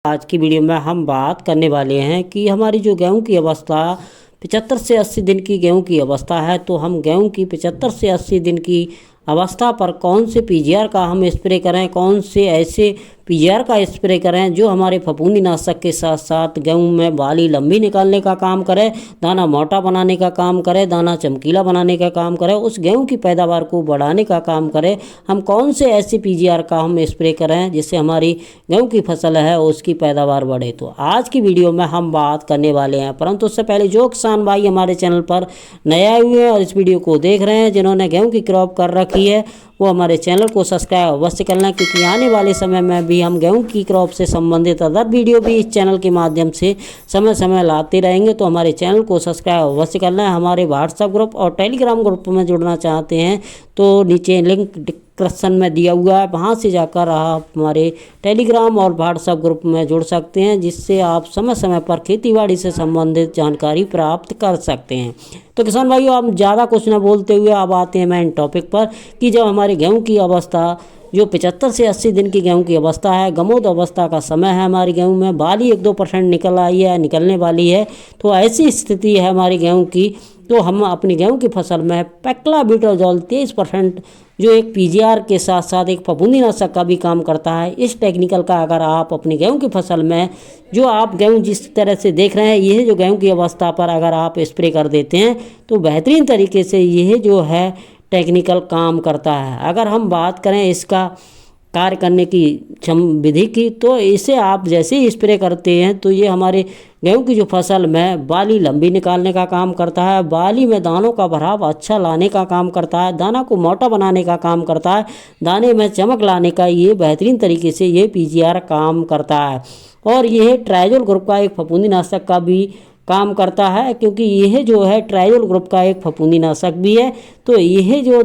आज की वीडियो में हम बात करने वाले हैं कि हमारी जो गेहूं की अवस्था 75 से 80 दिन की गेहूं की अवस्था है, तो हम गेहूं की 75 से 80 दिन की अवस्था पर कौन से पीजीआर का हम स्प्रे करें, कौन से ऐसे पीजीआर का स्प्रे करें जो हमारे फफूंदी नाशक के साथ साथ गेहूं में बाली लंबी निकालने का काम करे, दाना मोटा बनाने का काम करे, दाना चमकीला बनाने का काम करे, उस गेहूं की पैदावार को बढ़ाने का काम करे। हम कौन से ऐसे पीजीआर का हम स्प्रे करें जिससे हमारी गेहूं की फसल है उसकी पैदावार बढ़े। तो आज की वीडियो में हम बात करने वाले हैं, परंतु उससे पहले जो किसान भाई हमारे चैनल पर नए आए हुए हैं और इस वीडियो को देख रहे हैं, जिन्होंने गेहूं की क्रॉप कर रखी है, वो हमारे चैनल को सब्सक्राइब अवश्य करना, क्योंकि आने वाले समय में भी हम गेहूं की क्रॉप से संबंधित अदर वीडियो भी इस चैनल के माध्यम से समय समय लाते रहेंगे। तो हमारे चैनल को सब्सक्राइब अवश्य करना है। हमारे व्हाट्सएप ग्रुप और टेलीग्राम ग्रुप में जुड़ना चाहते हैं तो नीचे लिंक डिस्क्रिप्शन में दिया हुआ है, वहाँ से जाकर आप हमारे टेलीग्राम और व्हाट्सएप ग्रुप में जुड़ सकते हैं, जिससे आप समय समय पर खेतीबाड़ी से संबंधित जानकारी प्राप्त कर सकते हैं। तो किसान भाइयों, हम ज़्यादा कुछ न बोलते हुए अब आते हैं मेन टॉपिक पर कि जब हमारे गेहूं की अवस्था जो 75 से 80 दिन की गेहूं की अवस्था है, गमोद अवस्था का समय है, हमारी गेहूं में बाली 1-2% निकल आई है, निकलने वाली है, तो ऐसी स्थिति है हमारी गेहूं की, तो हम अपनी गेहूं की फसल में पैक्लोबुटाजोल 23% जो एक पीजीआर के साथ साथ एक फफूंदी नाशक का भी काम करता है, इस टेक्निकल का अगर आप अपनी गेहूं की फसल में जो आप गेहूं जिस तरह से देख रहे हैं, यह जो गेहूं की अवस्था पर अगर आप स्प्रे कर देते हैं तो बेहतरीन तरीके से यह जो है टेक्निकल काम करता है। अगर हम बात करें इसका कार्य करने की विधि की, तो इसे आप जैसे ही स्प्रे करते हैं तो ये हमारे गेहूं की जो फसल में बाली लंबी निकालने का काम करता है, बाली में दानों का भराव अच्छा लाने का काम करता है, दाना को मोटा बनाने का काम करता है, दाने में चमक लाने का ये बेहतरीन तरीके से ये पीजीआर काम करता है। और यह ट्राइजोल ग्रुप का एक फफूंदी नाशक का भी काम करता है, क्योंकि यह जो है ट्राइजोल ग्रुप का एक फफूंदी नाशक भी है। तो यह जो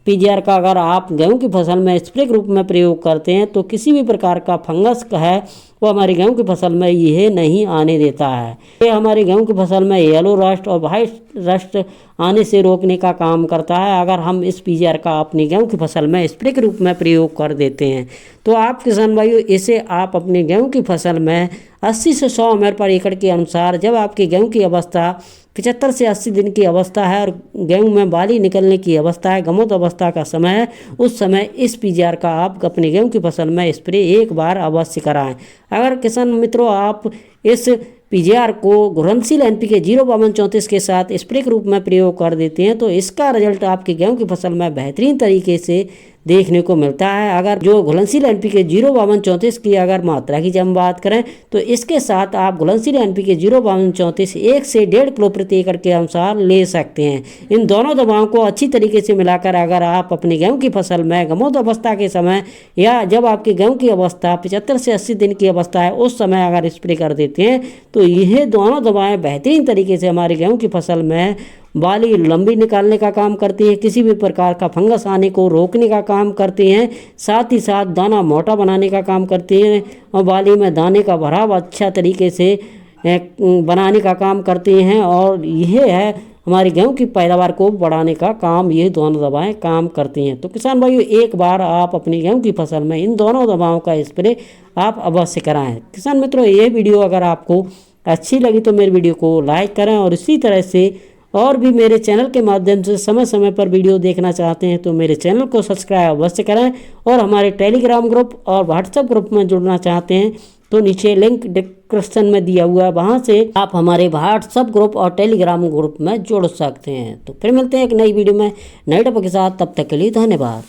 पीजीआर का अगर आप गेहूं की फसल में स्प्रे के रूप में प्रयोग करते हैं तो किसी भी प्रकार का फंगस है वो हमारी गेहूं की फसल में यह नहीं आने देता है। ये हमारी गेहूं की फसल में येलो रस्ट और वाइट रस्ट आने से रोकने का काम करता है अगर हम इस पीजीआर का अपनी गेहूं की फसल में स्प्रे के रूप में प्रयोग कर देते हैं। तो आप किसान भाइयों, इसे आप अपनी गेहूं की फसल में 80 से 100 ml पर एकड़ के अनुसार, जब आपकी गेहूं की अवस्था 75 से 80 दिन की अवस्था है और गेहूं में बाली निकलने की अवस्था है, गमोद अवस्था का समय है, उस समय इस पीजीआर का आप अपनी गेहूं की फसल में स्प्रे एक बार अवश्य कराएं। अगर किसान मित्रों आप इस पीजीआर को घुलनशील एनपीके 05234 के साथ स्प्रे के रूप में प्रयोग कर देते हैं तो इसका रिजल्ट आपकी गेहूं की फसल में बेहतरीन तरीके से देखने को मिलता है। अगर जो घुलनशील एनपीके 05234 की अगर मात्रा की जब हम बात करें तो इसके साथ आप घुलनशील एनपीके 05234 1 से 1.5 किलो प्रति एकड़ के अनुसार ले सकते हैं। इन दोनों दवाओं को अच्छी तरीके से मिलाकर अगर आप अपनी गेहूं की फसल में गमोद अवस्था के समय या जब आपकी गेहूं की अवस्था 75 से 80 दिन की अवस्था है उस समय अगर स्प्रे कर देते हैं तो यह दोनों दवाएं बेहतरीन तरीके से हमारी गेहूं की फसल में बाली लंबी निकालने का काम करती है, किसी भी प्रकार का फंगस आने को रोकने का काम करती हैं, साथ ही साथ दाना मोटा बनाने का काम करती हैं और बाली में दाने का भराव अच्छा तरीके से बनाने का काम करती हैं। और यह है हमारी गेहूं की पैदावार को बढ़ाने का काम ये दोनों दवाएं काम करती हैं। तो किसान भाइयों, एक बार आप अपनी गेहूं की फसल में इन दोनों दवाओं का स्प्रे आप अवश्य कराएं। किसान मित्रों, ये वीडियो अगर आपको अच्छी लगी तो मेरे वीडियो को लाइक करें और इसी तरह से और भी मेरे चैनल के माध्यम से समय समय पर वीडियो देखना चाहते हैं तो मेरे चैनल को सब्सक्राइब अवश्य करें। और हमारे टेलीग्राम ग्रुप और व्हाट्सएप ग्रुप में जुड़ना चाहते हैं तो नीचे लिंक डिस्क्रिप्शन में दिया हुआ है, वहाँ से आप हमारे व्हाट्सएप ग्रुप और टेलीग्राम ग्रुप में जुड़ सकते हैं। तो फिर मिलते हैं एक नई वीडियो में नए टॉपिक के साथ, तब तक के लिए धन्यवाद।